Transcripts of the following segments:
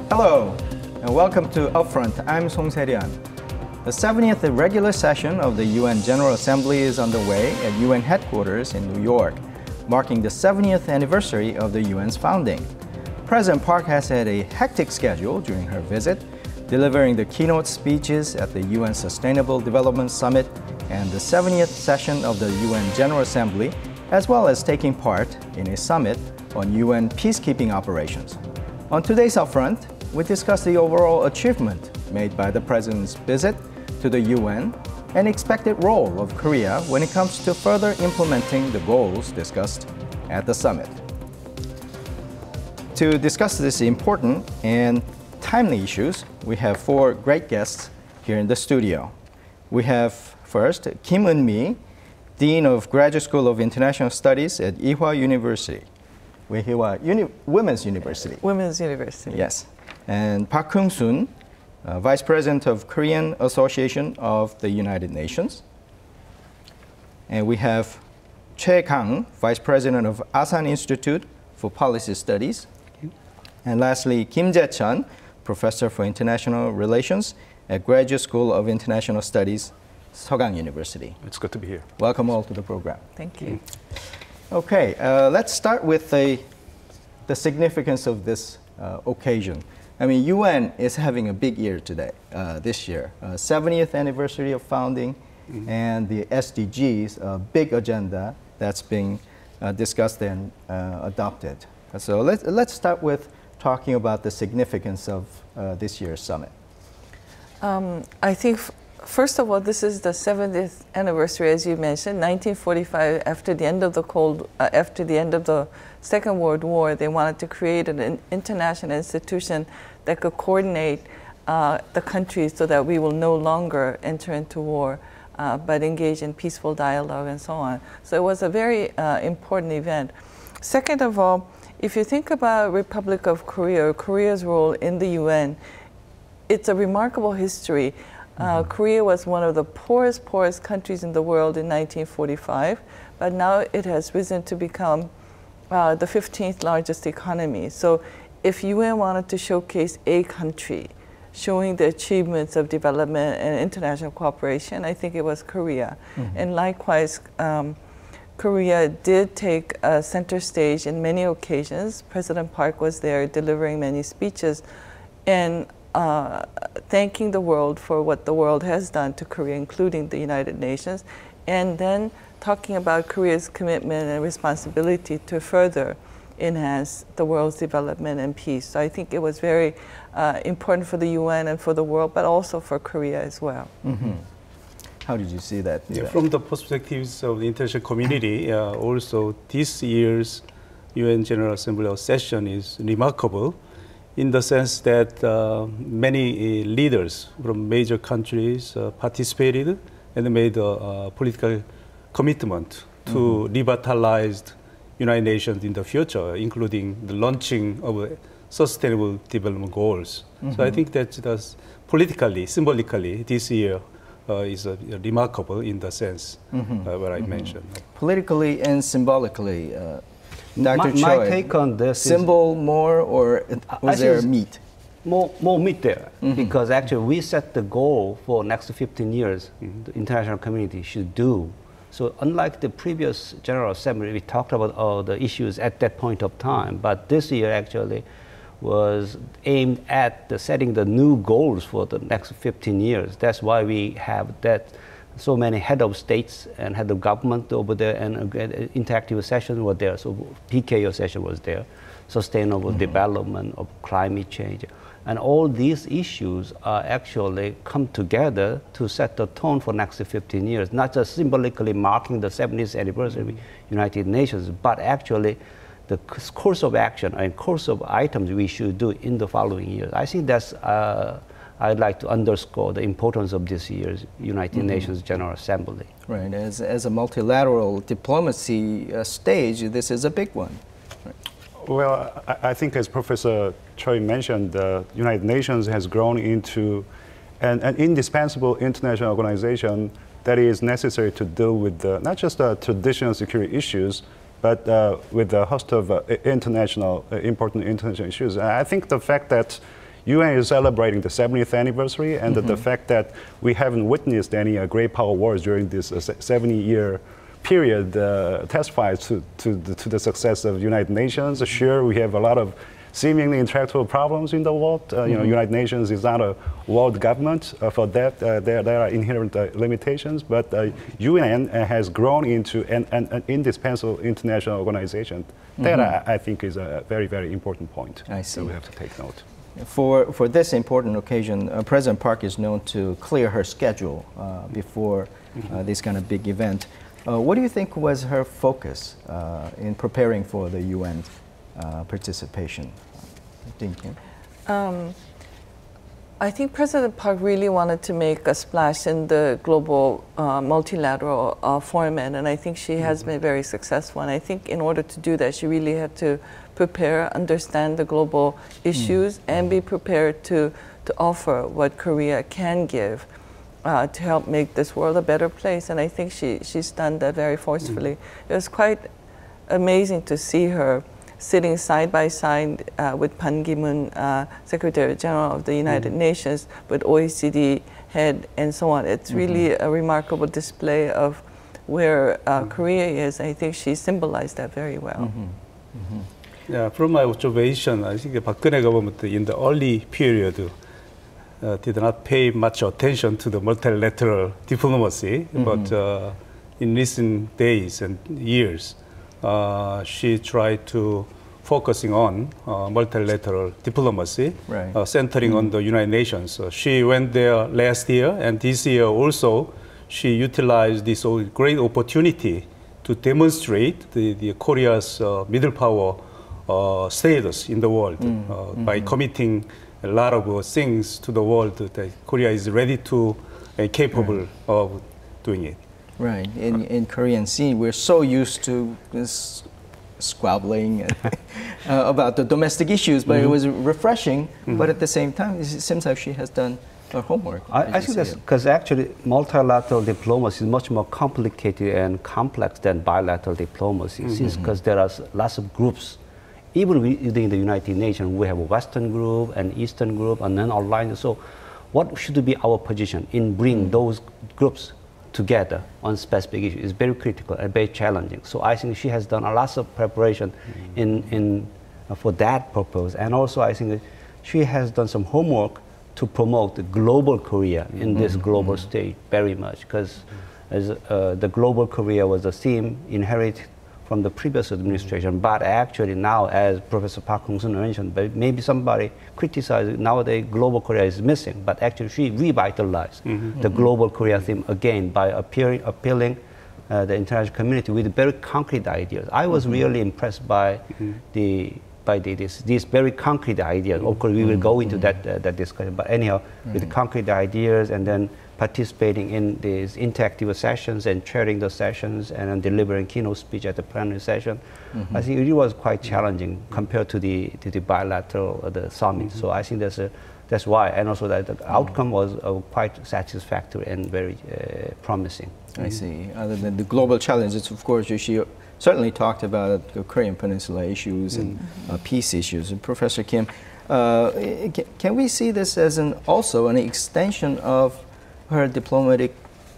Hello, and welcome to Upfront. I'm Song Se-ryun. The 70th regular session of the UN General Assembly is underway at UN headquarters in New York, marking the 70th anniversary of the UN's founding. President Park has had a hectic schedule during her visit, delivering the keynote speeches at the UN Sustainable Development Summit and the 70th session of the UN General Assembly, as well as taking part in a summit on UN peacekeeping operations. On today's Upfront, we discuss the overall achievement made by the President's visit to the UN and expected role of Korea when it comes to further implementing the goals discussed at the summit. To discuss these important and timely issues, we have four great guests here in the studio. We have first Eun Mee, Dean of Graduate School of International Studies at Ewha University. Women's University. Women's University. Yes. And Park Heung-soon, Vice President of Korean Association of the United Nations. And we have Choi Kang, Vice President of Asan Institute for Policy Studies. And lastly, Jae-chun, Professor for International Relations at Graduate School of International Studies, Sogang University. It's good to be here. Welcome all to the program. Thank you. Okay, let's start with the significance of this occasion. I mean, UN is having a big year today, this year. 70th anniversary of founding and the SDGs, a big agenda that's being discussed and adopted. So let's start with talking about the significance of this year's summit. I think, first of all, this is the 70th anniversary, as you mentioned, 1945. After the end of the Second World War, they wanted to create an international institution that could coordinate the countries so that we will no longer enter into war, but engage in peaceful dialogue and so on. So it was a very important event. Second of all, if you think about Republic of Korea, Korea's role in the UN, it's a remarkable history. Korea was one of the poorest countries in the world in 1945, but now it has risen to become the 15th largest economy. So if UN wanted to showcase a country showing the achievements of development and international cooperation, I think it was Korea. And likewise, Korea did take center stage in many occasions. President Park was there delivering many speeches and thanking the world for what the world has done to Korea, including the United Nations, and then talking about Korea's commitment and responsibility to further enhance the world's development and peace. So I think it was very important for the UN and for the world, but also for Korea as well. How did you see that? Yeah, from the perspectives of the international community, also this year's UN General Assembly session is remarkable in the sense that many leaders from major countries participated and made a political commitment to revitalize United Nations in the future, including the launching of sustainable development goals. So I think that politically, symbolically, this year is remarkable in the sense what I mentioned. Politically and symbolically, Dr. Choi, my take on this symbol more, or was there meat? More meat there, because actually we set the goal for next 15 years, the international community should do. So unlike the previous General Assembly, we talked about all the issues at that point of time, but this year actually was aimed at setting the new goals for the next 15 years. That's why we have that so many head of states and head of government over there, and interactive sessions were there. So PKO session was there, sustainable development of climate change. And all these issues are actually come together to set the tone for next 15 years, not just symbolically marking the 70th anniversary of United Nations, but actually the course of action and course of items we should do in the following years. I think that's, I'd like to underscore the importance of this year's United Nations General Assembly. Right, as a multilateral diplomacy stage, this is a big one. Right. Well, I think as Professor Choi mentioned, the United Nations has grown into an indispensable international organization that is necessary to deal with not just traditional security issues, but with a host of important international issues. I think the fact that UN is celebrating the 70th anniversary, and the fact that we haven't witnessed any great power wars during this 70-year period testifies to the success of the United Nations. Sure, we have a lot of seemingly intractable problems in the world. You know, United Nations is not a world government. For that, there are inherent limitations. But UN has grown into an indispensable international organization. That I think is a very, very important point. I see. That we have to take note. For this important occasion, President Park is known to clear her schedule before this kind of big event. What do you think was her focus in preparing for the UN participation? I think President Park really wanted to make a splash in the global multilateral format, and I think she has been very successful. And I think in order to do that, she really had to prepare, understand the global issues, and be prepared to offer what Korea can give to help make this world a better place. And I think she's done that very forcefully. It was quite amazing to see her sitting side by side with Ban Ki-moon, Secretary General of the United Nations, with OECD head and so on. It's really a remarkable display of where Korea is. I think she symbolized that very well. Yeah, from my observation, I think the Park-geun government in the early period did not pay much attention to the multilateral diplomacy, but in recent days and years, she tried to focusing on multilateral diplomacy, centering on the United Nations. She went there last year, and this year also, she utilized this great opportunity to demonstrate the Korea's middle power status in the world by committing a lot of things to the world that Korea is ready to and capable of doing it. Right. In Korean scene, we're so used to this squabbling about the domestic issues, but it was refreshing. But at the same time, it seems like she has done her homework. I think that's because actually multilateral diplomacy is much more complicated and complex than bilateral diplomacy, since because there are lots of groups. Even within the United Nations, we have a Western group, an Eastern group, and then online. So what should be our position in bringing those groups together on specific issues is very critical and very challenging. So I think she has done a lot of preparation for that purpose. And also I think she has done some homework to promote the global Korea in this global stage very much, because the global Korea was a theme inherited from the previous administration, but actually now, as Professor Park Heung-soon mentioned, maybe somebody criticized nowadays global Korea is missing, but actually she revitalized the global Korea theme again by appealing the international community with very concrete ideas. I was really impressed by these very concrete ideas. Of course, we will go into that discussion, but anyhow, with concrete ideas and then participating in these interactive sessions and chairing the sessions and then delivering keynote speech at the plenary session. I think it was quite challenging compared to the bilateral the summit. So I think that's why, and also that the outcome was quite satisfactory and very promising. I see. Other than the global challenges, of course, she certainly talked about the Korean Peninsula issues and peace issues. And Professor Kim, can we see this as also an extension of her diplomatic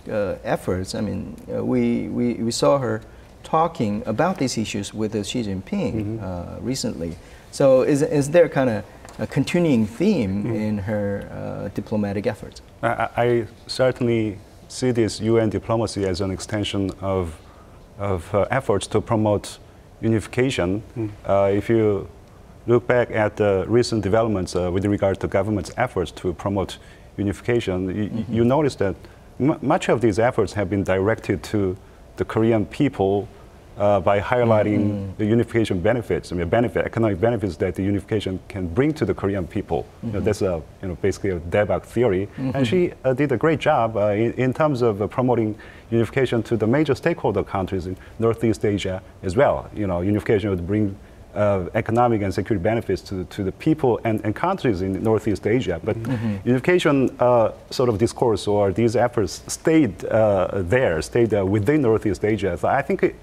efforts? I mean, we saw her talking about these issues with Xi Jinping recently. So is there kind of a continuing theme in her diplomatic efforts? I certainly see this UN diplomacy as an extension of her efforts to promote unification. If you look back at the recent developments with regard to government's efforts to promote unification, you notice that much of these efforts have been directed to the Korean people by highlighting the unification benefits, economic benefits that the unification can bring to the Korean people. That's basically a Daebak theory. And she did a great job in terms of promoting unification to the major stakeholder countries in Northeast Asia as well. Unification would bring economic and security benefits to the people and countries in Northeast Asia. But unification sort of discourse or these efforts stayed within Northeast Asia. So I think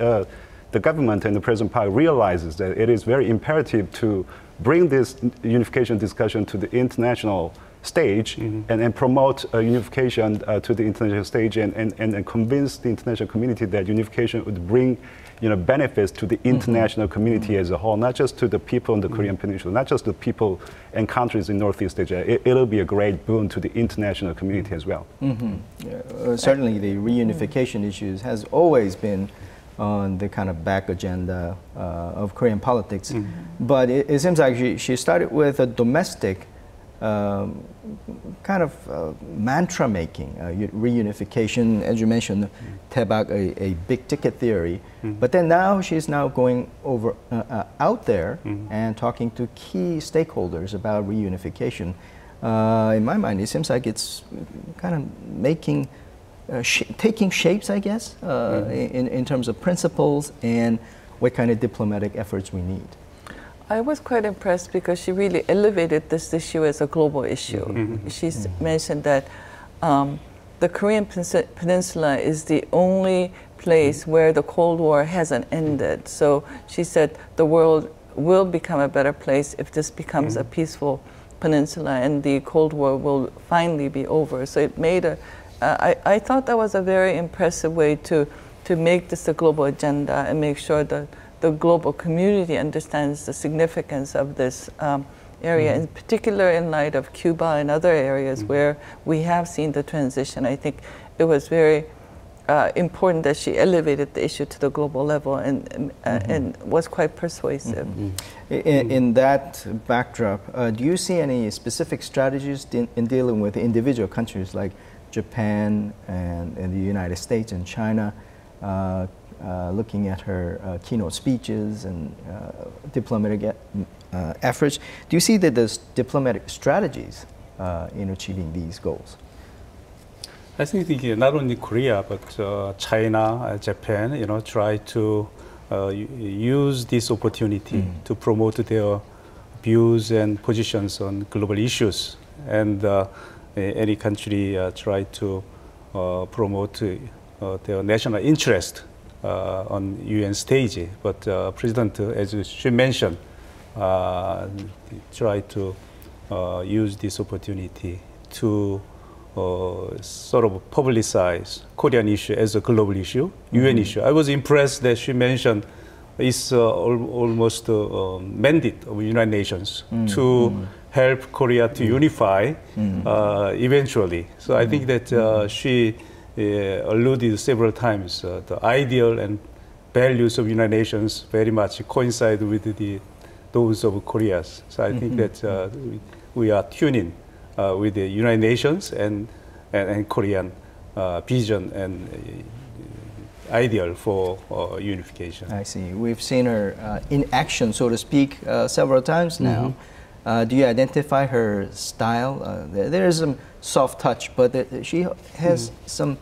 the government and the President Park realizes that it is very imperative to bring this unification discussion to the international stage and promote unification to the international stage and convince the international community that unification would bring benefits to the international community as a whole, not just to the people in the Korean Peninsula, not just the people and countries in Northeast Asia. It'll be a great boon to the international community as well. Certainly the reunification issues has always been on the kind of back agenda of Korean politics. But it seems like she started with a domestic kind of mantra making, reunification, as you mentioned, Taebak, a big ticket theory. But then now she's now going over out there and talking to key stakeholders about reunification. In my mind, it seems like it's kind of making, taking shapes, I guess, in terms of principles and what kind of diplomatic efforts we need. I was quite impressed because she really elevated this issue as a global issue. She's mentioned that the Korean Peninsula is the only place where the Cold War hasn't ended. So she said the world will become a better place if this becomes a peaceful peninsula and the Cold War will finally be over. So it made a, I thought that was a very impressive way to make this a global agenda and make sure that the global community understands the significance of this area, in particular in light of Cuba and other areas where we have seen the transition. I think it was very important that she elevated the issue to the global level and was quite persuasive. In that backdrop, do you see any specific strategies in dealing with individual countries like Japan and the United States and China, looking at her keynote speeches and diplomatic efforts? Do you see that there's diplomatic strategies in achieving these goals? I think not only Korea but China, Japan, try to use this opportunity to promote their views and positions on global issues, and any country try to promote their national interest on UN stage. But President, as she mentioned, try to use this opportunity to sort of publicize Korean issue as a global issue, UN issue. I was impressed that she mentioned it's almost a mandate of the United Nations to help Korea to unify eventually. So I think that she alluded several times the ideal and values of United Nations very much coincide with those of Korea's. So I think that we are tuning with the United Nations and Korean vision and ideal for unification. I see. We've seen her in action, so to speak, several times now. Do you identify her style? There is some soft touch, but she has some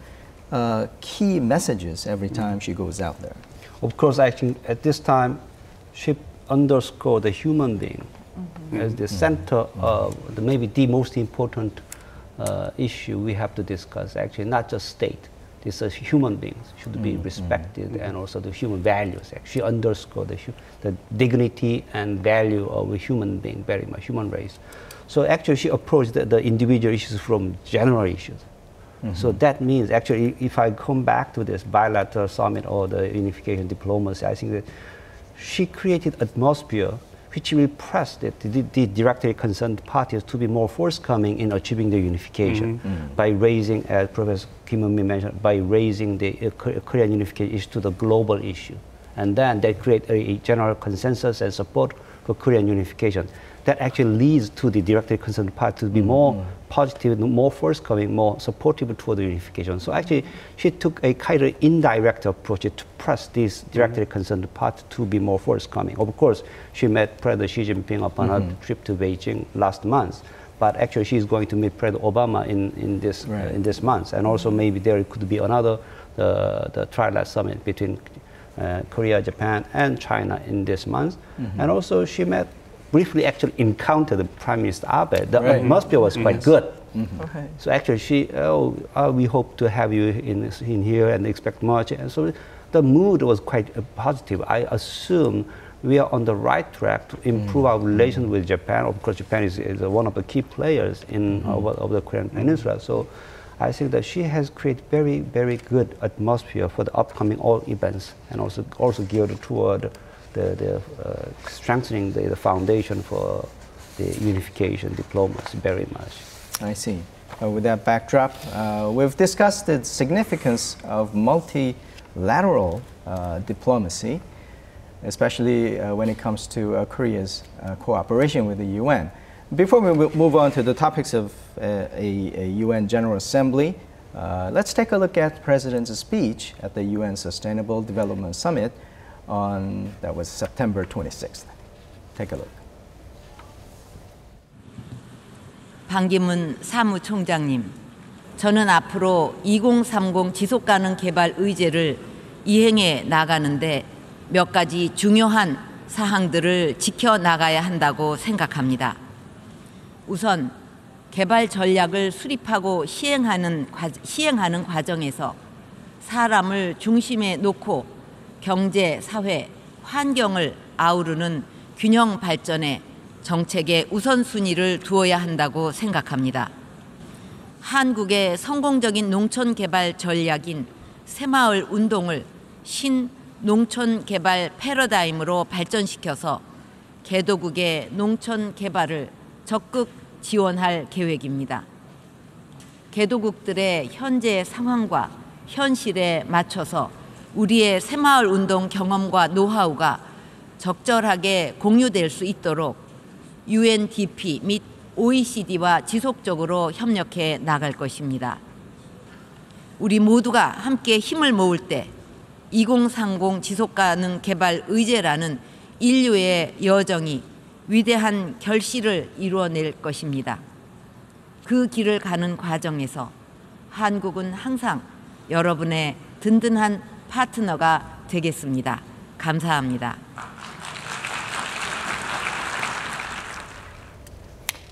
key messages every time she goes out there. Of course, I think at this time, she underscored the human being as the center of maybe the most important issue we have to discuss. Actually, not just state. This is human beings should be respected, and also the human values. She underscored the dignity and value of a human being very much, human race. So actually, she approached the individual issues from general issues. So that means actually, if I come back to this bilateral summit or the unification diplomacy, I think that she created atmosphere which will press the directly concerned parties to be more forthcoming in achieving the unification by raising, as Professor Eun Mee mentioned, by raising the Korean unification issue to the global issue. And then they create a general consensus and support for Korean unification. That actually leads to the directly concerned parties to be more positive, more forthcoming, more supportive toward the unification. So actually, she took a kind of indirect approach to press these directly concerned parties to be more forthcoming. Of course, she met President Xi Jinping upon her trip to Beijing last month, but actually she's going to meet President Obama in this month, and also maybe there could be another the Trilateral summit between Korea, Japan, and China in this month, and also she met. Briefly actually encountered the Prime Minister Abe. The atmosphere was quite good. So actually she, we hope to have you in here and expect much. And so the mood was quite positive. I assume we are on the right track to improve our relations with Japan. Of course, Japan is one of the key players in of the Korean Peninsula. So I think that she has created very, very good atmosphere for the upcoming all events, and also geared toward the strengthening the foundation for the unification diplomacy very much. I see. With that backdrop, we've discussed the significance of multilateral diplomacy, especially when it comes to Korea's cooperation with the UN. Before we move on to the topics of a UN General Assembly, let's take a look at the President's speech at the UN Sustainable Development Summit that was September 26th. Take a look. 반기문 사무총장님, 저는 앞으로 2030 지속가능 개발 의제를 이행해 나가는데 몇 가지 중요한 사항들을 지켜나가야 한다고 생각합니다. 우선 개발 전략을 수립하고 시행하는 과정에서 사람을 중심에 놓고 경제, 사회, 환경을 아우르는 균형 발전에 정책의 우선순위를 두어야 한다고 생각합니다. 한국의 성공적인 농촌 개발 전략인 새마을 운동을 신농촌 개발 패러다임으로 발전시켜서 개도국의 농촌 개발을 적극 지원할 계획입니다. 개도국들의 현재 상황과 현실에 맞춰서 우리의 새마을 운동 경험과 노하우가 적절하게 공유될 수 있도록 UNDP 및 OECD와 지속적으로 협력해 나갈 것입니다. 우리 모두가 함께 힘을 모을 때 2030 지속가능 개발 의제라는 인류의 여정이 위대한 결실을 이루어낼 것입니다. 그 길을 가는 과정에서 한국은 항상 여러분의 든든한 파트너가 되겠습니다. 감사합니다.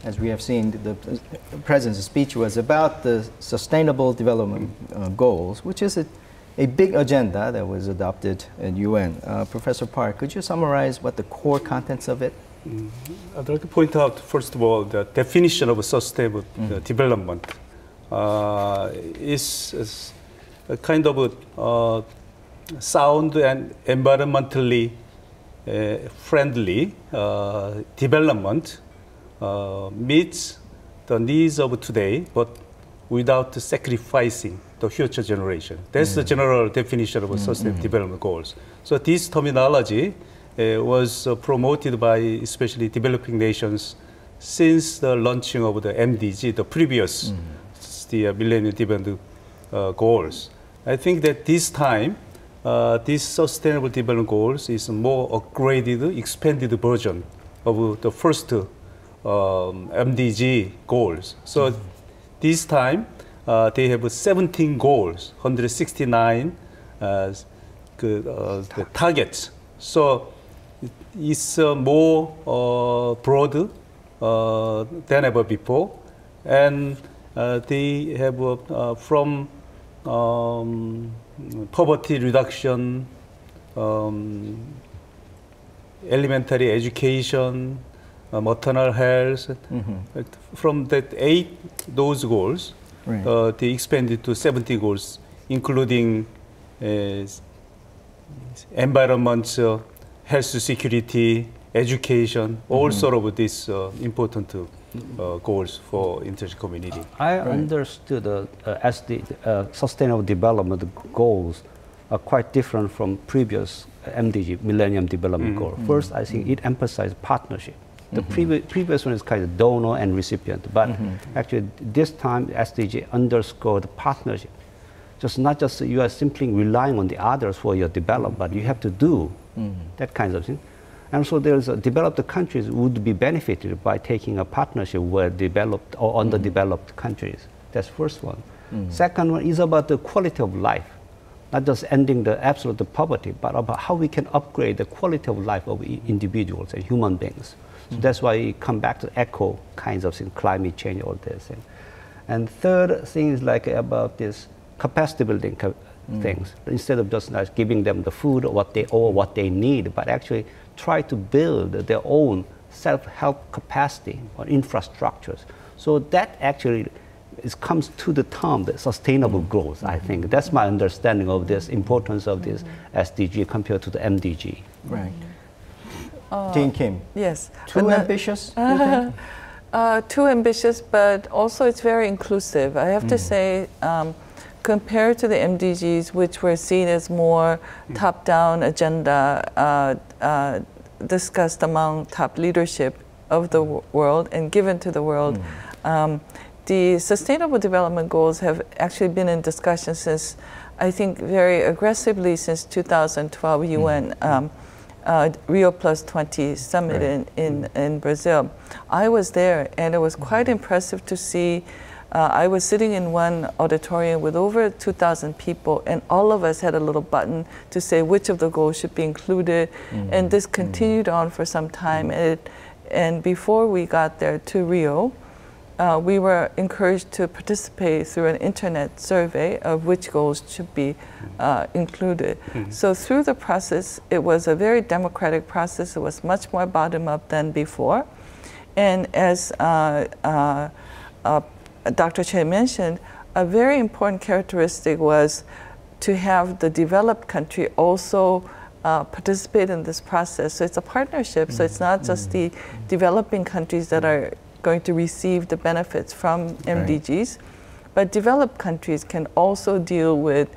As we have seen, the President's speech was about the Sustainable Development Goals, which is a big agenda that was adopted at UN. Professor Park, could you summarize what the core contents of it? I'd like to point out, first of all, the definition of sustainable development is a kind of a sound and environmentally friendly development meets the needs of today, but without sacrificing the future generation. That's the general definition of sustainable development goals. So this terminology was promoted by especially developing nations since the launching of the MDG, the previous the Millennium Development Goals. I think that this time, this Sustainable Development Goals is a more upgraded, expanded version of the first MDG goals. So this time, they have 17 goals, 169 the targets. So it's more broad than ever before, and they have from poverty reduction, elementary education, maternal health. From that those goals, right. They expanded to 70 goals, including environment, health security, education, all sort of these important goals for international community. I understood as the Sustainable Development Goals are quite different from previous MDG, Millennium Development Goal. First, I think it emphasized partnership. The previous one is kind of donor and recipient, but actually this time SDG underscored partnership. Just not just you are simply relying on the others for your development, but you have to do that kind of thing. And so there's developed countries would be benefited by taking a partnership with developed or underdeveloped countries. That's first one. Second one is about the quality of life, not just ending the absolute poverty, but about how we can upgrade the quality of life of individuals and human beings. So that's why we come back to echo kinds of things, climate change, all this thing. And third thing is like about this capacity building things, instead of just like giving them the food or what they need, but actually try to build their own self-help capacity or infrastructures. So that actually comes to the term, the sustainable growth, I think. That's my understanding of this importance of this SDG compared to the MDG. Right. Jane Kim. Yes. Too ambitious, do you think? Too ambitious, but also it's very inclusive. I have to say, compared to the MDGs, which were seen as more top-down agenda discussed among top leadership of the world and given to the world, the Sustainable Development Goals have actually been in discussion since, I think, very aggressively since 2012 UN Rio Plus 20 summit in Brazil. I was there, and it was quite impressive to see. I was sitting in one auditorium with over 2,000 people, and all of us had a little button to say which of the goals should be included. And this continued on for some time. And before we got there to Rio, we were encouraged to participate through an internet survey of which goals should be included. So through the process, it was a very democratic process. It was much more bottom-up than before. And as Dr. Choi mentioned, a very important characteristic was to have the developed country also participate in this process. So it's a partnership. So it's not just the developing countries that are going to receive the benefits from MDGs, but developed countries can also deal with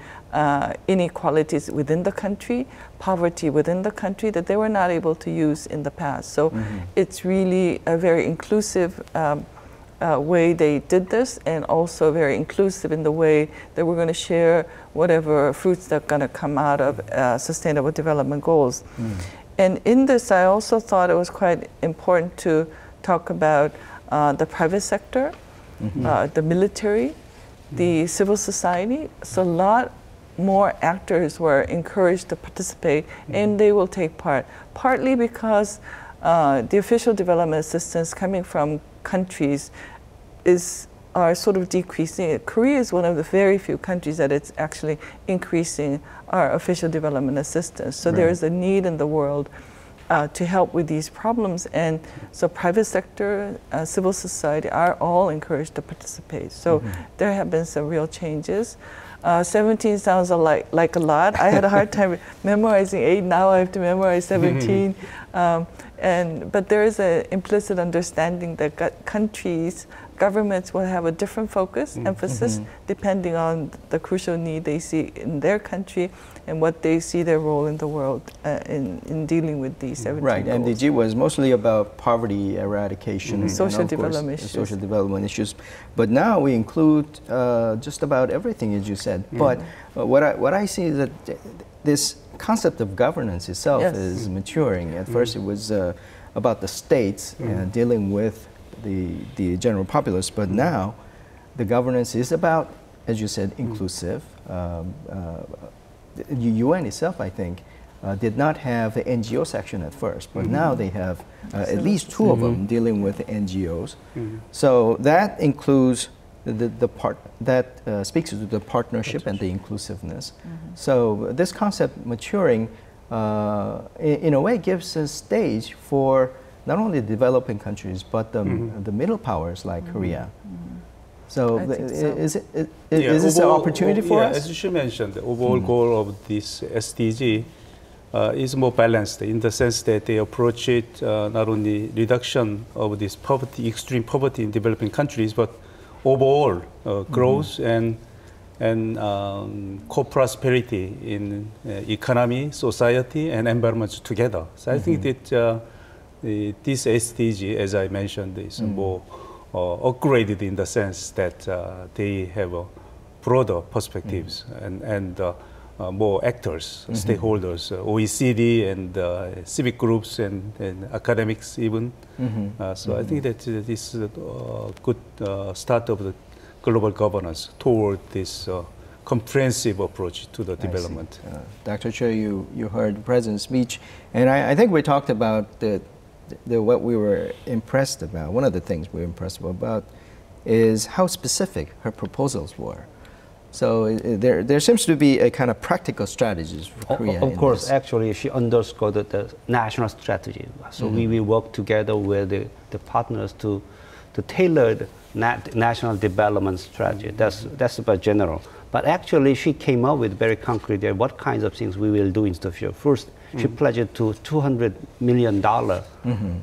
inequalities within the country, poverty within the country that they were not able to use in the past. So it's really a very inclusive way they did this, and also very inclusive in the way that we're going to share whatever fruits that are going to come out of Sustainable Development Goals. And in this, I also thought it was quite important to talk about the private sector, the military, the civil society. So a lot more actors were encouraged to participate, and they will take part. Partly because the official development assistance coming from countries are sort of decreasing. Korea is one of the very few countries that it's actually increasing our official development assistance. So there is a need in the world to help with these problems, and so private sector, civil society are all encouraged to participate. So there have been some real changes. 17 sounds like a lot. I had a hard time memorizing 8. Now I have to memorize 17. But there is an implicit understanding that countries, governments will have a different focus, emphasis, depending on the crucial need they see in their country and what they see their role in the world in dealing with these 17 Right, goals. MDG was mostly about poverty eradication and social development issues. Social development issues. But now we include just about everything, as you said. But what I see is that this concept of governance itself is maturing. At first it was about the states dealing with the general populace, but now the governance is about, as you said, inclusive. The UN itself, I think, did not have the NGO section at first, but now they have at least 2 of them dealing with NGOs. So that includes the part that speaks to the partnership and the inclusiveness. So this concept maturing, in a way, gives a stage for not only developing countries, but the middle powers like Korea. So, is this an opportunity for us? As you mentioned, the overall goal of this SDG is more balanced in the sense that they approach it not only reduction of this poverty, extreme poverty in developing countries, but overall growth and co-prosperity in economy, society, and environment together. So I think that this SDG, as I mentioned, is more upgraded in the sense that they have broader perspectives and more actors, stakeholders, OECD and civic groups and academics even. So I think that this is a good start of the global governance toward this comprehensive approach to the development. Dr. Choi, you heard the President's speech, and I think we talked about what we were impressed about. One of the things we were impressed about is how specific her proposals were. So there seems to be a kind of practical strategies for Korea. Of course, actually, she underscored the national strategy. So we will work together with the partners to tailor the national development strategy. That's about general. But actually, she came up with very concrete what kinds of things we will do in the future. First, she pledged to $200 million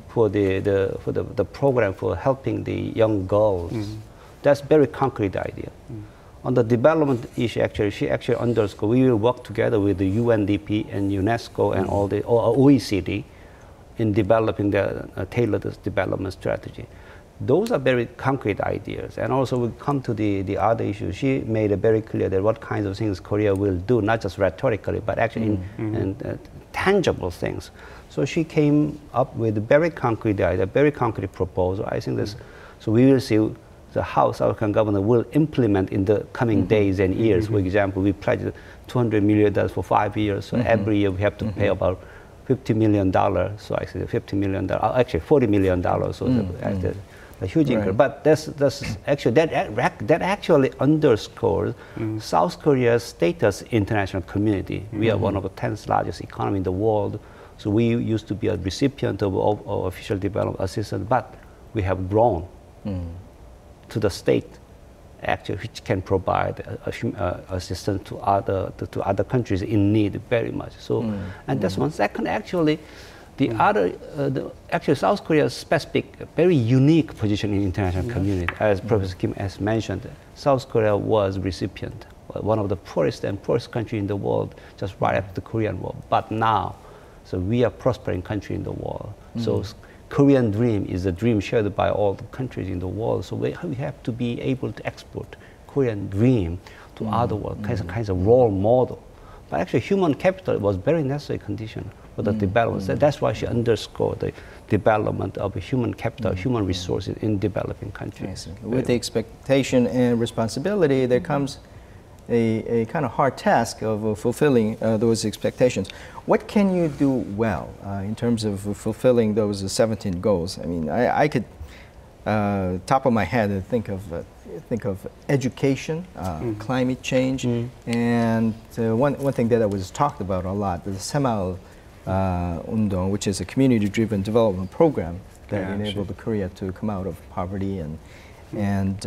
for the program for helping the young girls. That's very concrete idea. On the development issue, she actually underscored we will work together with the UNDP and UNESCO and all the OECD in developing the tailored development strategy. Those are very concrete ideas. And also we come to the other issue. She made it very clear that what kinds of things Korea will do, not just rhetorically, but actually in tangible things. So she came up with a very concrete idea, very concrete proposal. I think this, so we will see how South Korean government will implement in the coming days and years. For example, we pledged $200 million for 5 years. So every year we have to pay about $50 million. So I said $50 million, actually $40 million. So that's a huge increase. But that's actually, that actually underscores South Korea's status in international community. We are one of the 10th largest economy in the world. So we used to be a recipient of official development assistance, but we have grown to the state, actually, which can provide assistance to other countries in need very much. So, and that's one. Second, actually, the other, actually, South Korea's specific, very unique position in international community. As Professor Kim has mentioned, South Korea was recipient, one of the poorest country in the world, just right after the Korean War. But now, so we are prospering country in the world. So Korean dream is a dream shared by all the countries in the world. So we have to be able to export Korean dream to other world, kinds of role model. But actually, human capital was very necessary condition for the development. That's why she underscored the development of human capital, human resources in developing countries. With the expectation and responsibility, there comes a kind of hard task of fulfilling those expectations. What can you do well in terms of fulfilling those 17 goals? I mean, I could, top of my head, think of education, climate change, and one thing that was talked about a lot, the Semaul Undong, which is a community-driven development program that enabled Korea to come out of poverty and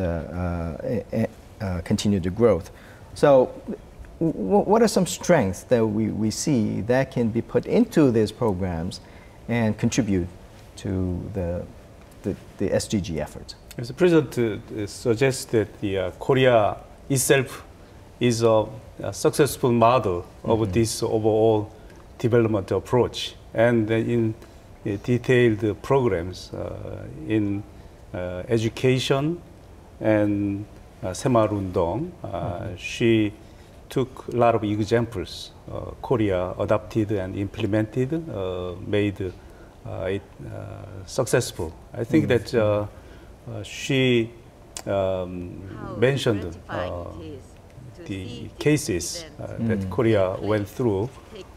continue the growth. So what are some strengths that we see that can be put into these programs and contribute to the SDG efforts? As the President suggests that the Korea itself is a successful model of this overall development approach. And in detailed programs in education and Semaul-undong, she took a lot of examples Korea adopted and implemented, made it successful. I think that she mentioned the cases that Korea went through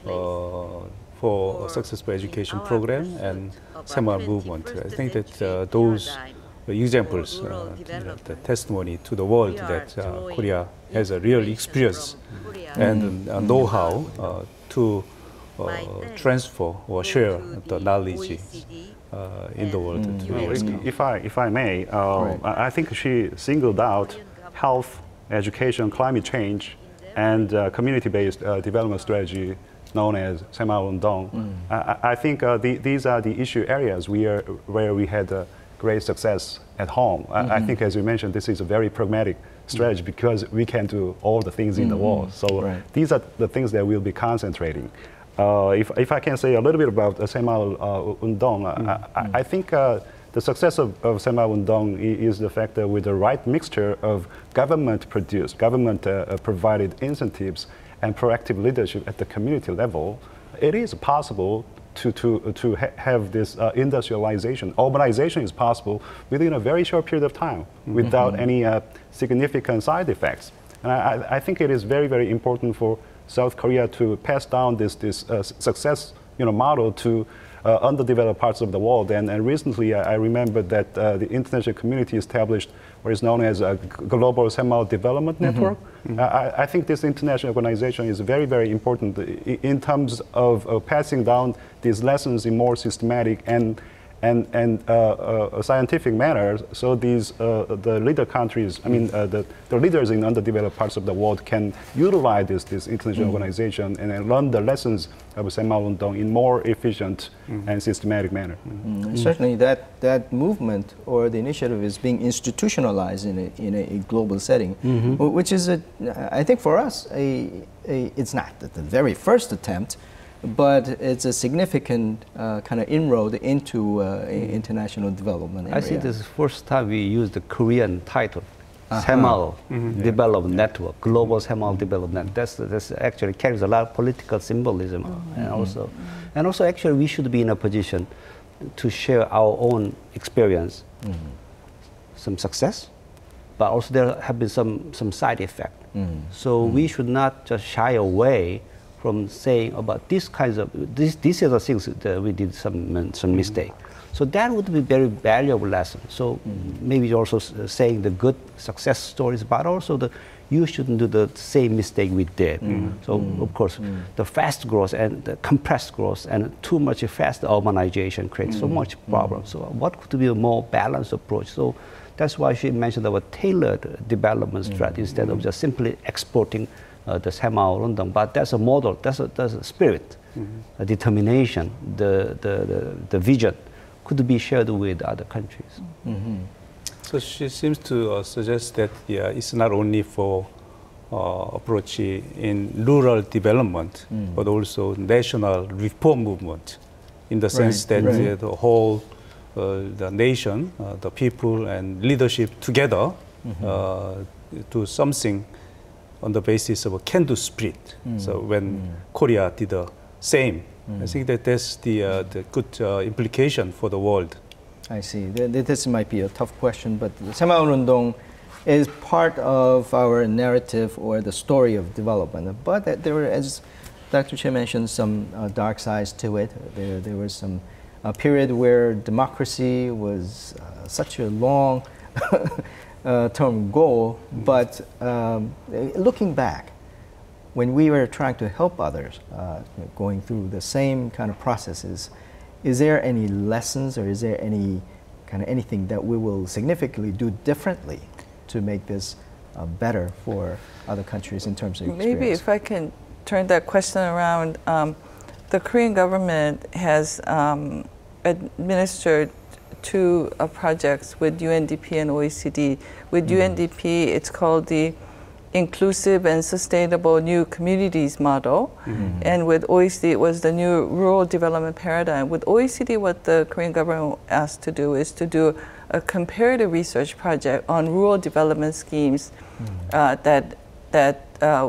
for a successful education program and Semaul movement. I think that those examples, the testimony to the world that Korea has a real experience and know-how to transfer or share the knowledge in the world. If I may, I think she singled out health, education, climate change, and community-based development strategy known as Semaul-undong. I think these are the issue areas where we had great success at home. I think, as you mentioned, this is a very pragmatic strategy because we can do all the things in the world. So these are the things that we'll be concentrating. If I can say a little bit about Semaul-undong, I think the success of Semaul-undong is the fact that with the right mixture of government-produced, government-provided incentives and proactive leadership at the community level, it is possible to have this industrialization. Urbanization is possible within a very short period of time without any significant side effects. And I think it is very, very important for South Korea to pass down this success model to underdeveloped parts of the world. And recently, I remember that the international community established what is known as a Global Semaul Development Network. I think this international organization is very, very important in terms of passing down these lessons in more systematic and a scientific manner, so these the leader countries, I mean the leaders in underdeveloped parts of the world can utilize this international organization and learn the lessons of Semaul Undong in more efficient and systematic manner. Certainly, that movement or the initiative is being institutionalized in a global setting, which is I think for us it's not the very first attempt, but it's a significant kind of inroad into international development area. I think this is the first time we use the Korean title, Semaul Development Network, Global Semaul Development. That's actually carries a lot of political symbolism, and also actually we should be in a position to share our own experience, some success, but also there have been some side effect. So we should not just shy away from saying about these kinds of these are the things that we did some mistake. So that would be very valuable lesson. So maybe also saying the good success stories, but also you shouldn't do the same mistake we did. So of course, the fast growth and the compressed growth and too much fast urbanization creates so much problem. So what could be a more balanced approach? So that's why she mentioned about tailored development strategy instead of just simply exporting the Semaul Undong, but that's a model, that's a spirit, a determination, the vision could be shared with other countries. So she seems to suggest that it's not only for approach in rural development, but also national reform movement, in the sense that the whole the nation, the people and leadership together do something on the basis of a can-do spirit. So when Korea did the same, I think that that's the good implication for the world. I see. This might be a tough question, but the Semaul Undong is part of our narrative or the story of development. But there were, as Dr. Choi mentioned, some dark sides to it. There was some period where democracy was such a long term goal, but looking back, when we were trying to help others going through the same kind of processes, is there any lessons or is there any kind of anything that we will significantly do differently to make this better for other countries in terms of experience? Maybe if I can turn that question around, the Korean government has administered two projects with UNDP and OECD. With UNDP, it's called the Inclusive and Sustainable New Communities Model. And with OECD, it was the new rural development paradigm. With OECD, what the Korean government asked to do is to do a comparative research project on rural development schemes that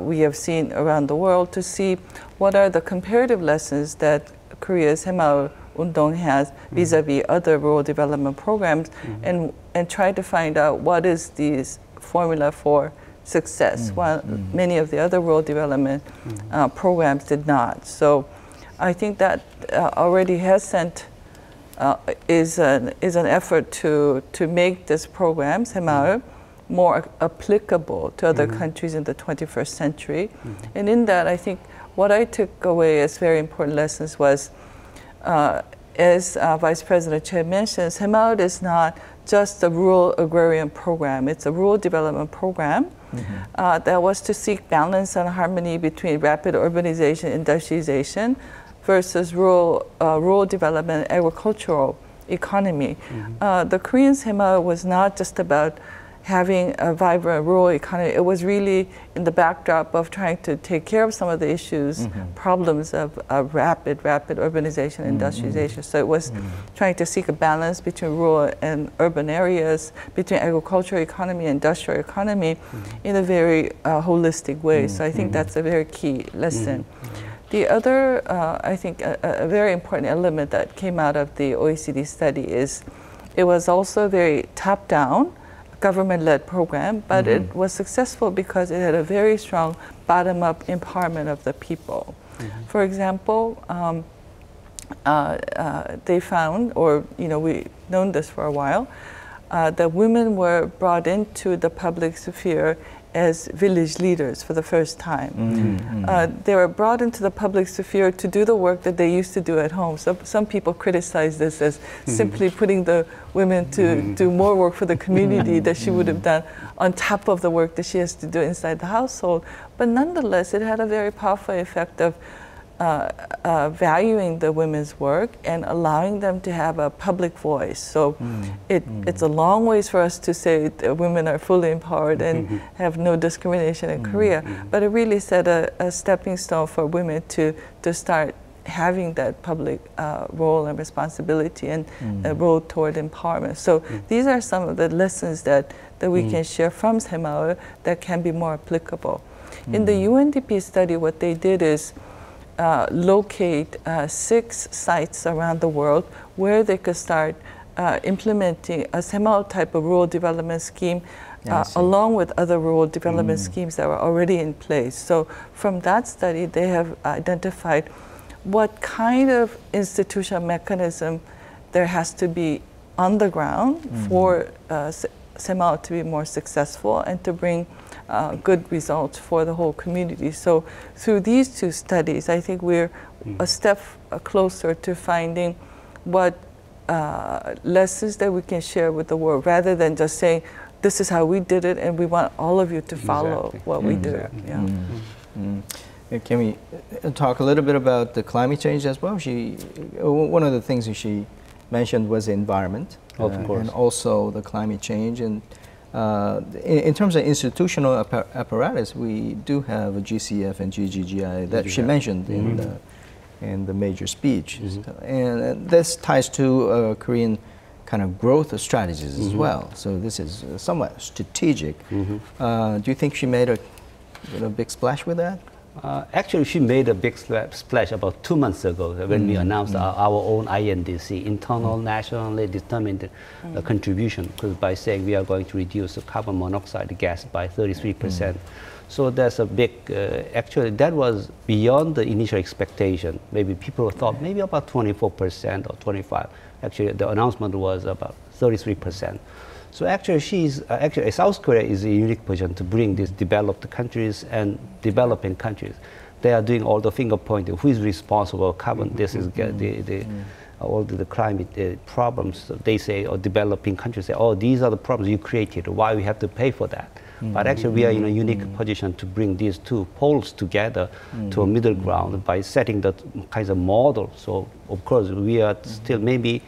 we have seen around the world to see what are the comparative lessons that Korea's Semaul Undong has vis-a-vis other rural development programs, and try to find out what is the formula for success, while many of the other rural development programs did not. So I think that already has sent, is an effort to make this program, Semaul, more applicable to other countries in the 21st century. And in that, I think what I took away as very important lessons was, as Vice President Choi mentioned, Semaul is not just a rural agrarian program. It's a rural development program that was to seek balance and harmony between rapid urbanization, industrialization, versus rural development, agricultural economy. The Korean Semaul was not just about having a vibrant rural economy. It was really in the backdrop of trying to take care of some of the issues, problems of rapid urbanization, industrialization. So it was trying to seek a balance between rural and urban areas, between agricultural economy and industrial economy in a very holistic way. So I think that's a very key lesson. The other, I think, a very important element that came out of the OECD study is it was also very top-down, government-led program, but it was successful because it had a very strong bottom-up empowerment of the people. For example, they found, or we've known this for a while, that women were brought into the public sphere as village leaders for the first time. They were brought into the public sphere to do the work that they used to do at home. So some people criticize this as simply putting the women to do more work for the community that she would have done on top of the work that she has to do inside the household. But nonetheless, it had a very powerful effect of valuing the women's work and allowing them to have a public voice. So it's a long ways for us to say that women are fully empowered and have no discrimination in Korea, but it really set a stepping stone for women to start having that public role and responsibility and a role toward empowerment. So these are some of the lessons that we can share from Semaul that can be more applicable. In the UNDP study, what they did is locate 6 sites around the world where they could start implementing a Semaul type of rural development scheme along with other rural development schemes that were already in place. So from that study, they have identified what kind of institutional mechanism there has to be on the ground for Semaul to be more successful and to bring good results for the whole community. So through these 2 studies, I think we're a step closer to finding what lessons that we can share with the world, rather than just saying, this is how we did it and we want all of you to follow what we do. Yeah. Can we talk a little bit about the climate change as well? One of the things that she mentioned was the environment, of course, and also the climate change. And in terms of institutional apparatus, we do have a GCF and GGGI that she mentioned in the major speech, and this ties to Korean kind of growth strategies as well. So this is somewhat strategic. Do you think she made a big splash with that? Actually, she made a big splash about 2 months ago when we announced our own INDC, internal nationally determined contribution, because by saying we are going to reduce the carbon monoxide gas by 33%. So that's a big, actually that was beyond the initial expectation. Maybe people thought maybe about 24% or 25%. Actually, the announcement was about 33%. So actually, South Korea is a unique position to bring these developed countries and developing countries. They are doing all the finger pointing. Who is responsible for carbon? This is all the climate problems. So they say, or developing countries say, oh, these are the problems you created. Why we have to pay for that? But actually, we are in a unique position to bring these 2 poles together to a middle ground by setting the kinds of model. So of course, we are still maybe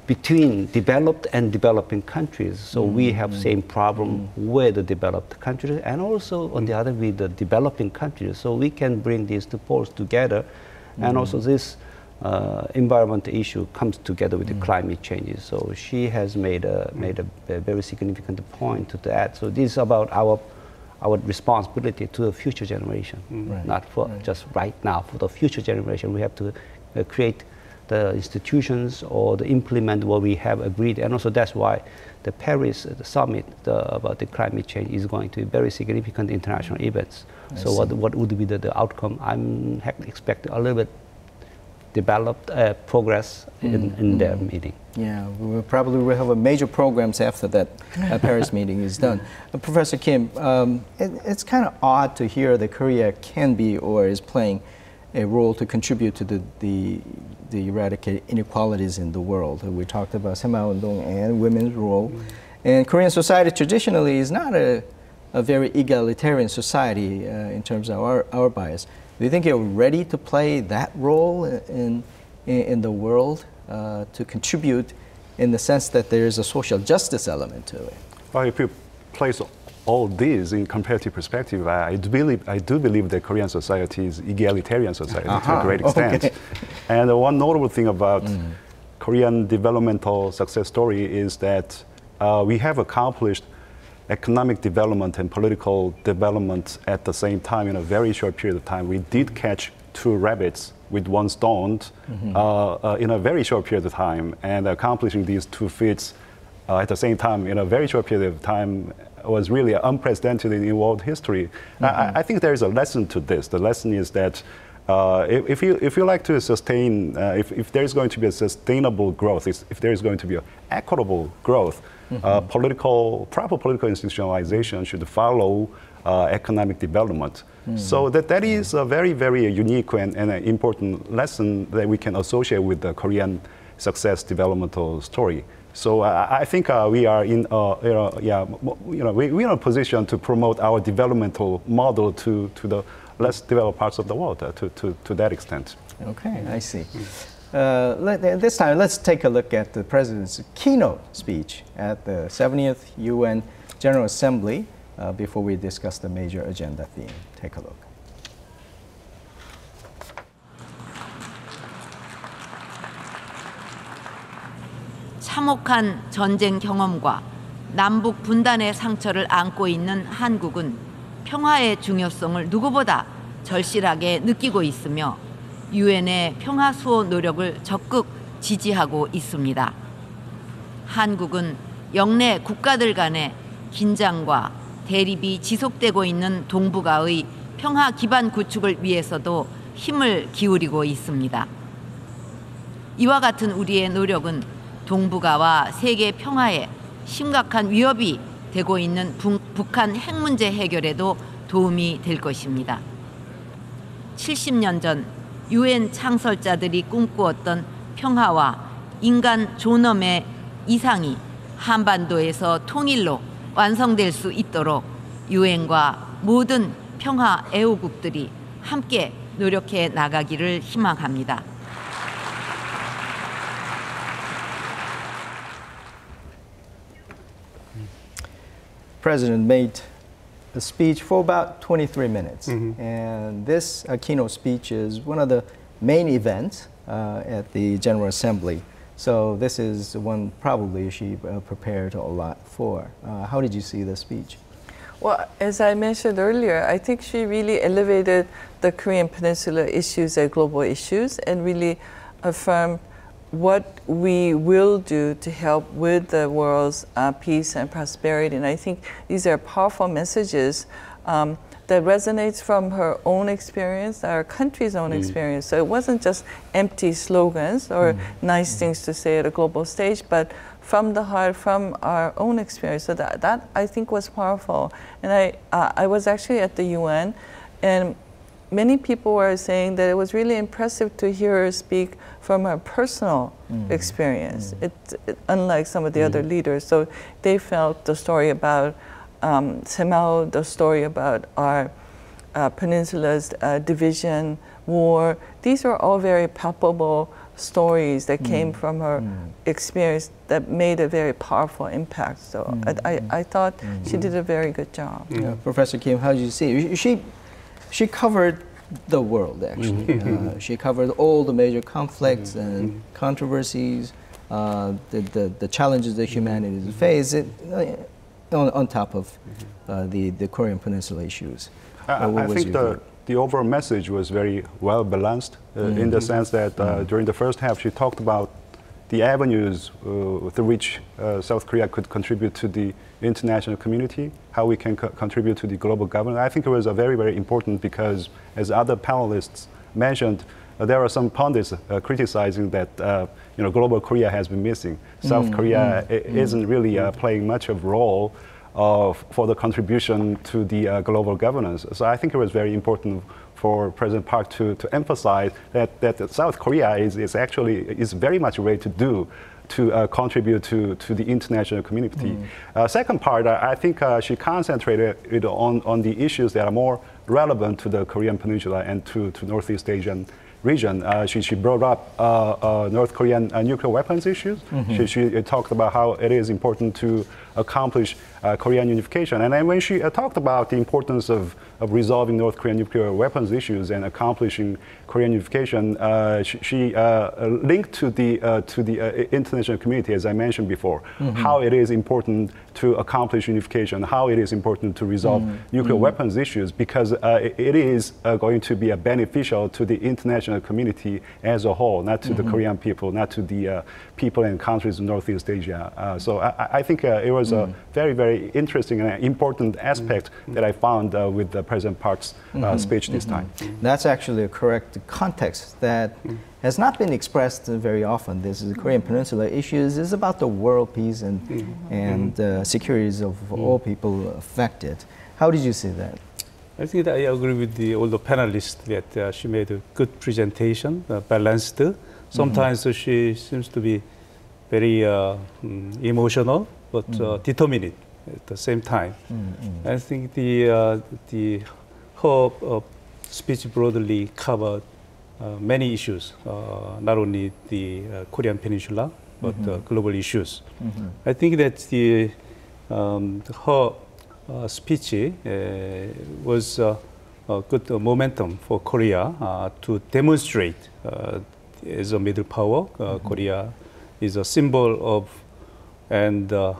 between developed and developing countries. So we have same problem with the developed countries and also on the other with the developing countries. So we can bring these 2 poles together. And also this environmental issue comes together with the climate changes. So she has made a very significant point to that. So this is about our responsibility to the future generation, not for just right now. For the future generation, we have to create the institutions or the implement what we have agreed. And also that's why the Paris summit about the climate change is going to be very significant international events. So what would be the outcome? I'm expecting a little bit developed progress in their meeting. Yeah, we will have a major programs after that Paris meeting is done. Professor Kim, it's kind of odd to hear that Korea can be or is playing a role to contribute to the eradicate inequalities in the world. We talked about Semaul-undong and women's role. And Korean society traditionally is not a very egalitarian society in terms of our bias. Do you think you're ready to play that role in the world to contribute in the sense that there is a social justice element to it? Well, if you place all these in comparative perspective, I do believe that Korean society is egalitarian society to a great extent. Okay. And one notable thing about Korean developmental success story is that we have accomplished economic development and political development at the same time in a very short period of time. We did catch 2 rabbits with 1 stone in a very short period of time, and accomplishing these 2 feats at the same time in a very short period of time was really unprecedented in world history. I think there is a lesson to this. The lesson is that if you like to sustain, if there is going to be a sustainable growth, if there is going to be an equitable growth, proper political institutionalization should follow economic development. So that is a very, very unique and an important lesson that we can associate with the Korean success developmental story. So I think we are in we're in a position to promote our developmental model to the less developed parts of the world to that extent. Okay, I see. This time, let's take a look at the President's keynote speech at the 70th UN General Assembly before we discuss the major agenda theme. Take a look. 참혹한 전쟁 경험과 남북 분단의 상처를 안고 있는 한국은 평화의 중요성을 누구보다 절실하게 느끼고 있으며 유엔의 평화 수호 노력을 적극 지지하고 있습니다. 한국은 영내 국가들 간의 긴장과 대립이 지속되고 있는 동북아의 평화 기반 구축을 위해서도 힘을 기울이고 있습니다. 이와 같은 우리의 노력은 동북아와 세계 평화에 심각한 위협이 되고 있는 북한 핵 문제 해결에도 도움이 될 것입니다. 70년 전 유엔 창설자들이 꿈꾸었던 평화와 인간 존엄의 이상이 한반도에서 통일로 완성될 수 있도록 유엔과 모든 평화 애호국들이 함께 노력해 나가기를 희망합니다. President made a speech for about 23 minutes. And this keynote speech is one of the main events at the General Assembly. So this is one probably she prepared a lot for. How did you see the speech? Well, as I mentioned earlier, I think she really elevated the Korean Peninsula issues as global issues and really affirmed what we will do to help with the world's peace and prosperity. And I think these are powerful messages that resonates from her own experience, our country's own experience. So it wasn't just empty slogans or nice things to say at a global stage, but from the heart, from our own experience. So that I think was powerful. And I was actually at the UN, and many people were saying that it was really impressive to hear her speak from her personal experience, unlike some of the other leaders. So they felt the story about Semao, the story about our peninsula's division, war. These are all very palpable stories that came from her experience that made a very powerful impact. So I thought she did a very good job. Yeah. Professor Kim, how did you see it? She covered the world, actually. She covered all the major conflicts and controversies, the challenges that humanity faces on top of the Korean Peninsula issues. I think the overall message was very well balanced in the sense that during the first half she talked about the avenues through which South Korea could contribute to the international community, how we can contribute to the global governance. I think it was very, very important because, as other panelists mentioned, there are some pundits criticizing that global Korea has been missing. South Korea isn't really playing much of a role for the contribution to the global governance. So I think it was very important for President Park to emphasize that South Korea is very much ready to contribute to the international community. Second part, I think she concentrated on the issues that are more relevant to the Korean Peninsula and to Northeast Asian region. She brought up North Korean nuclear weapons issues. She talked about how it is important to accomplish Korean unification. And then when she talked about the importance of resolving North Korean nuclear weapons issues and accomplishing Korean unification, she linked to the international community, as I mentioned before, how it is important to accomplish unification, how it is important to resolve nuclear weapons issues, because it is going to be beneficial to the international community as a whole, not to the Korean people, not to the people and countries in Northeast Asia. So I think it was a very, very interesting and important aspect that I found with President Park's speech this time. That's actually a correct context that has not been expressed very often. This is the Korean Peninsula issues is about the world peace and securities of all people affected. How did you see that? I think that I agree with all the panelists that she made a good presentation, balanced. Sometimes she seems to be very emotional, but determined at the same time. I think her speech broadly covered many issues, not only the Korean Peninsula, but global issues. I think that her speech was a good momentum for Korea to demonstrate as a middle power. Korea is a symbol of and the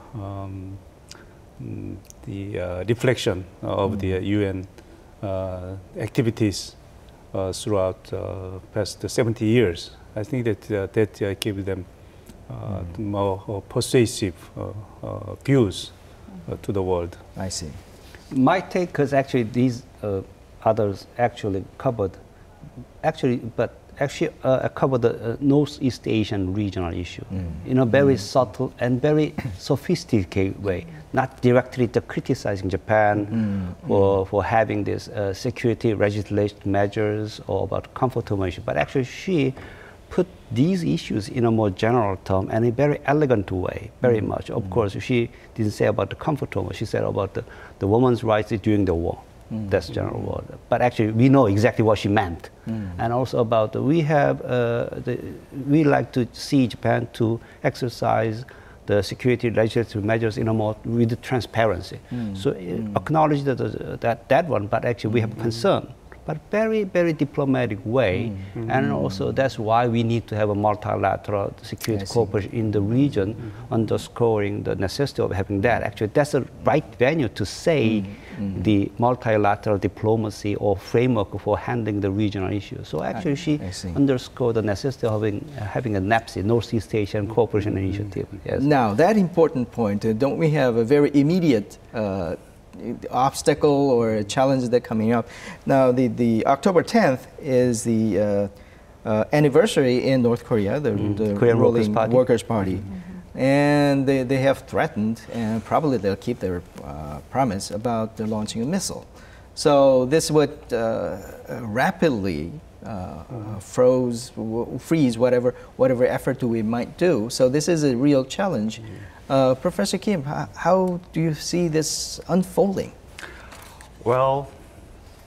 reflection of the UN activities throughout past 70 years. I think that gave them more persuasive views to the world. I see. My take, because actually these others actually covered, covered the Northeast Asian regional issue in a very subtle and very sophisticated way, not directly criticizing Japan for having this security legislation measures or about comfortable issue, but actually she put these issues in a more general term and a very elegant way, very much. Of course, she didn't say about the comfortable, she said about the women's rights during the war. That's general word. But actually, we know exactly what she meant. And also about we like to see Japan to exercise the security legislative measures in a more with transparency. So acknowledge that one, but actually we have concern. But very, very diplomatic way. And also that's why we need to have a multilateral security cooperation in the region, underscoring the necessity of having that. Actually, that's the right venue to say the multilateral diplomacy or framework for handling the regional issues. So actually she underscored the necessity of having a NAPSI, Northeast Asian Cooperation Initiative. Yes. Now, that important point, don't we have a very immediate obstacle or a challenge that coming up? Now, the October 10th is the anniversary in North Korea, the Korean ruling Workers' Party. And they have threatened, and probably they'll keep their promise about the launching a missile. So this would rapidly freeze whatever effort we might do. So this is a real challenge. Professor Kim, how do you see this unfolding? Well,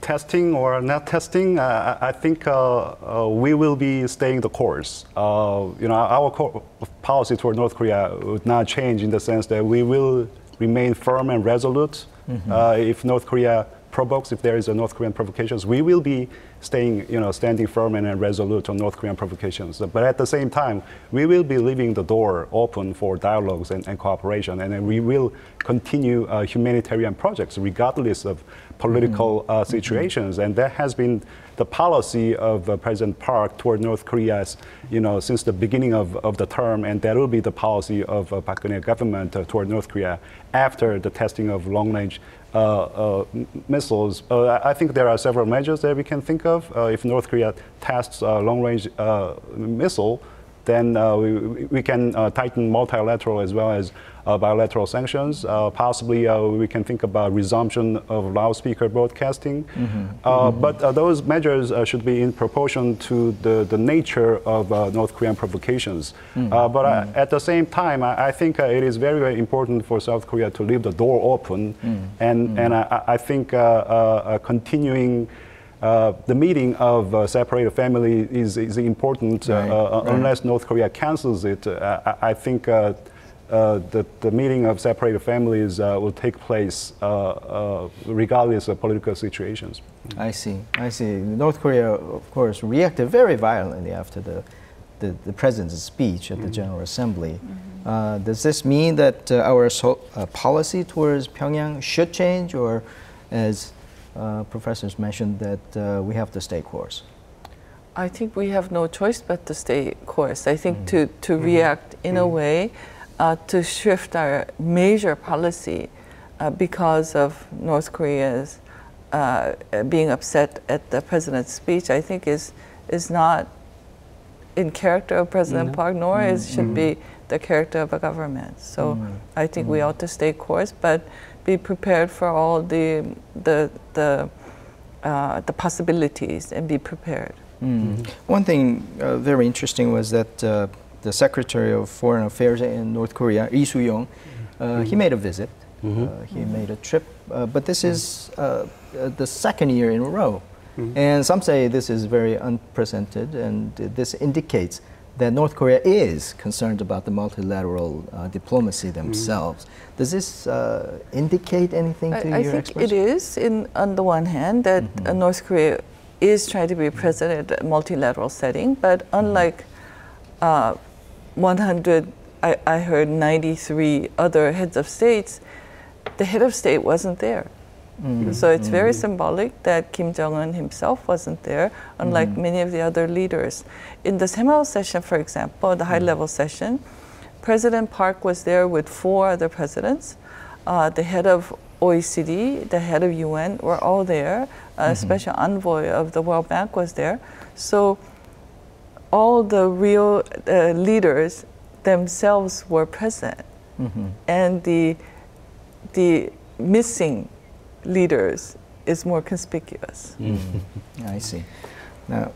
testing or not testing, I think we will be staying the course. Our policy toward North Korea would not change in the sense that we will remain firm and resolute. If North Korea provokes, if there is a North Korean provocations, we will be standing firm and resolute on North Korean provocations. But at the same time, we will be leaving the door open for dialogues and cooperation, and then we will continue humanitarian projects regardless of political situations. And that has been the policy of President Park toward North Korea, since the beginning of the term, and that will be the policy of Park Geun-hye government toward North Korea after the testing of long-range missiles. I think there are several measures that we can think of. If North Korea tests a long-range missile, then we can tighten multilateral as well as bilateral sanctions. Possibly we can think about resumption of loudspeaker broadcasting. But those measures should be in proportion to the nature of North Korean provocations. But at the same time, I think it is very, very important for South Korea to leave the door open. And I think continuing the meeting of separated family is important. Unless North Korea cancels it, I think the meeting of separated families will take place regardless of political situations. I see. North Korea, of course, reacted very violently after the the President's speech at the General Assembly. Does this mean that our policy towards Pyongyang should change, or as professors mentioned, that we have to stay course? I think we have no choice but to stay course. I think to react in a way to shift our major policy because of North Korea's being upset at the President's speech, I think is not in character of President Park, nor should be the character of a government. So I think we ought to stay course, but be prepared for all the possibilities and be prepared. One thing very interesting was that the Secretary of Foreign Affairs in North Korea, Lee Soo-young, he made a visit. He made a trip, but this is the second year in a row. And some say this is very unprecedented, and this indicates that North Korea is concerned about the multilateral diplomacy themselves. Does this indicate anything to your experts? I think it is, on the one hand, that North Korea is trying to be present at a multilateral setting, but unlike 100, I heard 93 other heads of states, the head of state wasn't there. So it's very symbolic that Kim Jong-un himself wasn't there, unlike many of the other leaders. In the Samuel session, for example, the high-level session, President Park was there with 4 other presidents. The head of OECD, the head of UN were all there. Special envoy of the World Bank was there. So all the real leaders themselves were present. And the missing leaders is more conspicuous. I see. Now,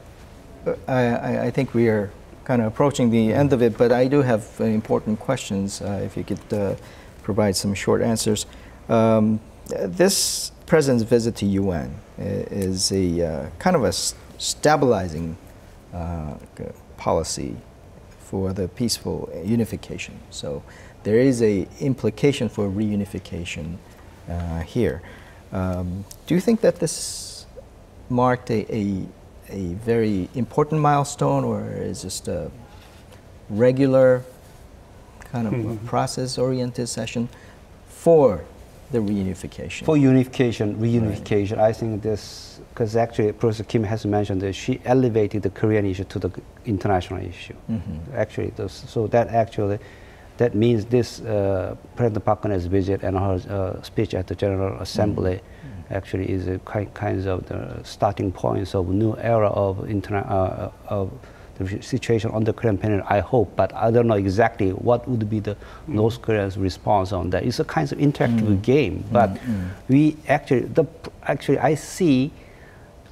I think we are kind of approaching the end of it, but I do have important questions, if you could provide some short answers. This President's visit to UN is a kind of a stabilizing policy for the peaceful unification. So there is a implication for reunification here. Do you think that this marked a very important milestone, or is just a regular kind of process-oriented session for the reunification? For unification, reunification, I think this, because actually Professor Kim has mentioned that she elevated the Korean issue to the international issue. Actually, so that means this President Park Geun-hye's visit and her speech at the General Assembly actually is a kind of the starting points of a new era of the situation on the Korean Peninsula, I hope, but I don't know exactly what would be the North Korea's response on that. It's a kind of interactive game, but we actually, I see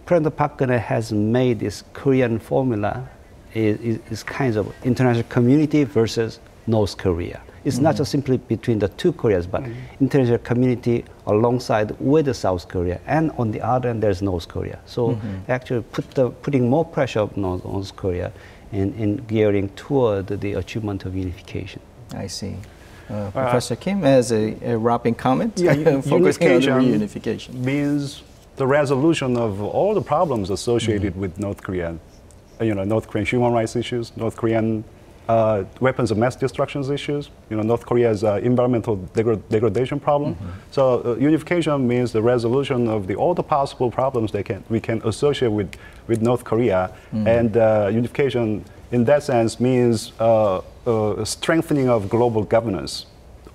President Park Geun-hye has made this Korean formula is kind of international community versus North Korea. It's not just simply between the two Koreas, but international community alongside with the South Korea, and on the other end there's North Korea. So actually putting more pressure on North Korea in gearing toward the achievement of unification. I see. Professor Kim, as a wrapping comment, focusing on the reunification. Means the resolution of all the problems associated with North Korea. North Korean human rights issues, North Korean weapons of mass destruction issues, North Korea's environmental degradation problem. So unification means the resolution of all the possible problems we can associate with North Korea, and unification in that sense means strengthening of global governance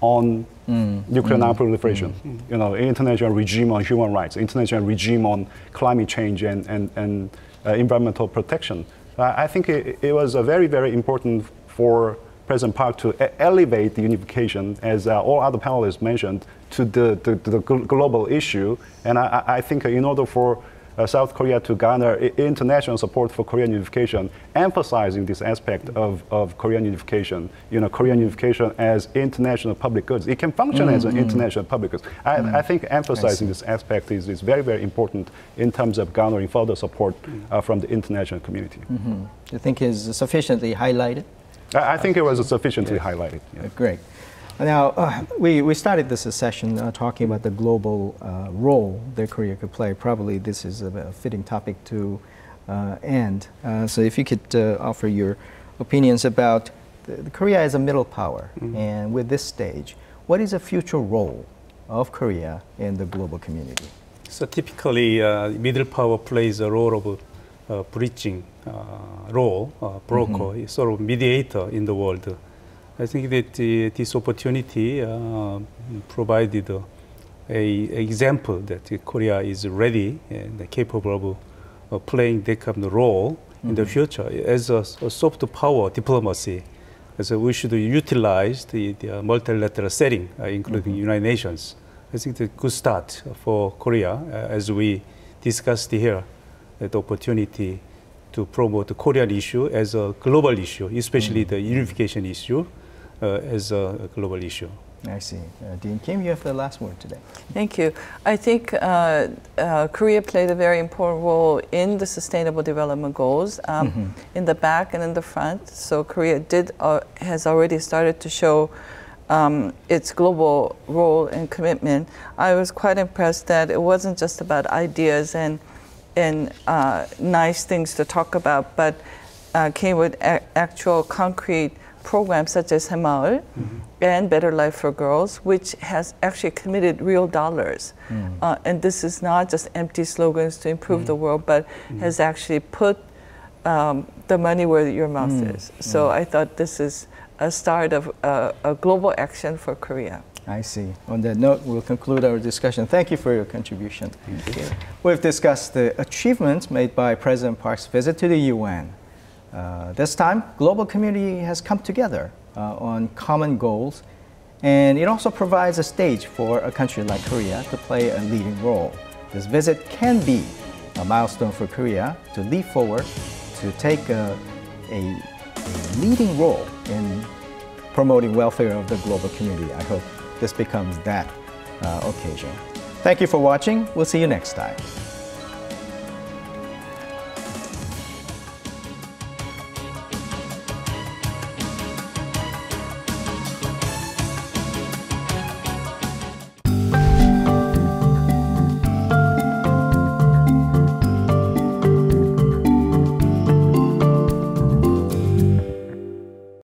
on nuclear non-proliferation, international regime on human rights, international regime on climate change and environmental protection. I think it was very, very important for President Park to elevate the unification, as all other panelists mentioned, to the global issue. And I think in order for South Korea to garner international support for Korean unification, emphasizing this aspect of Korean unification, Korean unification as international public goods. It can function as an international public goods. I think emphasizing this aspect is very, very important in terms of garnering further support from the international community. Do you think is sufficiently highlighted? I think it was sufficiently highlighted. Yeah. Great. Now, we started this session talking about the global role that Korea could play. Probably this is a fitting topic to end. So if you could offer your opinions about Korea as a middle power. And with this stage, what is the future role of Korea in the global community? So typically, middle power plays a role of bridging role, broker, sort of mediator in the world. I think that this opportunity provided an example that Korea is ready and capable of playing that kind of role in the future as a soft power diplomacy. So we should utilize the multilateral setting, including United Nations. I think it's a good start for Korea as we discussed here, the opportunity to promote the Korean issue as a global issue, especially the unification issue as a global issue. I see. Dean Kim, you have the last word today. Thank you. I think Korea played a very important role in the Sustainable Development Goals in the back and in the front. So Korea has already started to show its global role and commitment. I was quite impressed that it wasn't just about ideas and nice things to talk about, but came with actual concrete programs such as Hemaul and Better Life for Girls, which has actually committed real dollars. And this is not just empty slogans to improve the world, but has actually put the money where your mouth is. So I thought this is a start of a global action for Korea. I see. On that note, we'll conclude our discussion. Thank you for your contribution. Thank you. We've discussed the achievements made by President Park's visit to the UN. This time, global community has come together on common goals, and it also provides a stage for a country like Korea to play a leading role. This visit can be a milestone for Korea to leap forward, to take a leading role in promoting welfare of the global community. I hope this becomes that occasion. Thank you for watching. We'll see you next time.